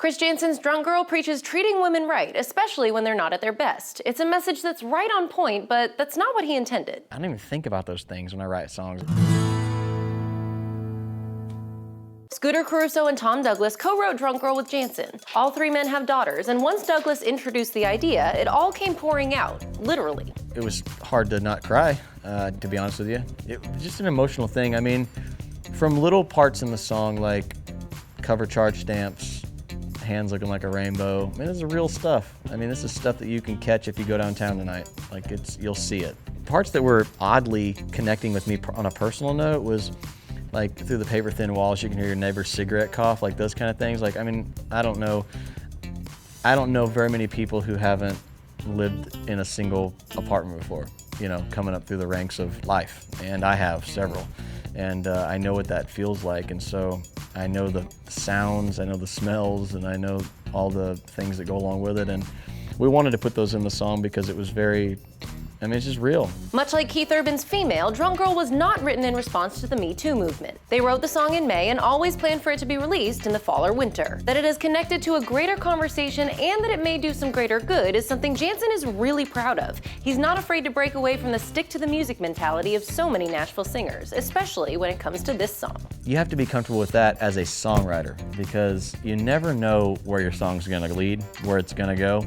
Chris Janson's Drunk Girl preaches treating women right, especially when they're not at their best. It's a message that's right on point, but that's not what he intended. I don't even think about those things when I write songs. Scooter Caruso and Tom Douglas co-wrote Drunk Girl with Janson. All three men have daughters, and once Douglas introduced the idea, it all came pouring out, literally. It was hard to not cry, to be honest with you. It was just an emotional thing. I mean, from little parts in the song, like cover charge stamps, hands looking like a rainbow. I mean, this is real stuff. I mean, this is stuff that you can catch if you go downtown tonight. Like, you'll see it. Parts that were oddly connecting with me on a personal note was like through the paper thin walls, you can hear your neighbor's cigarette cough, like those kind of things. Like, I mean, I don't know very many people who haven't lived in a single apartment before, you know, coming up through the ranks of life. And I have several. And I know what that feels like. And so I know the sounds, I know the smells, and I know all the things that go along with it. And we wanted to put those in the song because it was very, I mean, it's just real. Much like Keith Urban's Female, Drunk Girl was not written in response to the Me Too movement. They wrote the song in May and always planned for it to be released in the fall or winter. That it is connected to a greater conversation and that it may do some greater good is something Janson is really proud of. He's not afraid to break away from the stick-to-the-music mentality of so many Nashville singers, especially when it comes to this song. You have to be comfortable with that as a songwriter because you never know where your song's gonna lead, where it's gonna go,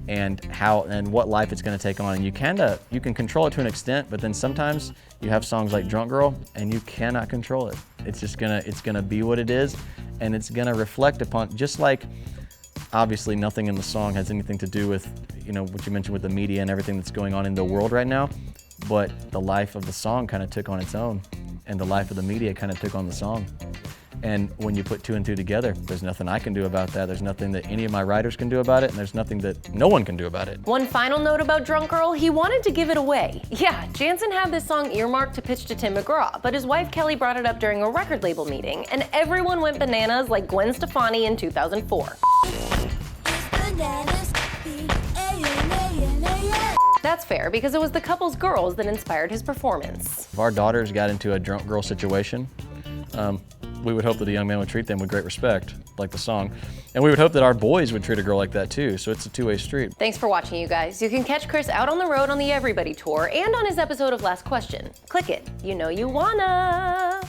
and how and what life it's going to take on. And you can control it to an extent, but then sometimes you have songs like Drunk Girl and you cannot control it. It's gonna be what it is, and it's gonna reflect upon, just like obviously nothing in the song has anything to do with, you know, what you mentioned with the media and everything that's going on in the world right now, but the life of the song kind of took on its own, and the life of the media kind of took on the song. And when you put two and two together, there's nothing I can do about that. There's nothing that any of my writers can do about it, and there's nothing that no one can do about it. One final note about Drunk Girl, he wanted to give it away. Yeah, Janson had this song earmarked to pitch to Tim McGraw, but his wife Kelly brought it up during a record label meeting, and everyone went bananas like Gwen Stefani in 2004. That's fair, because it was the couple's girls that inspired his performance. If our daughters got into a drunk girl situation, we would hope that a young man would treat them with great respect, like the song. And we would hope that our boys would treat a girl like that too, so it's a two-way street. Thanks for watching, you guys. You can catch Chris out on the road on the Everybody Tour and on his episode of Last Question. Click it. You know you wanna.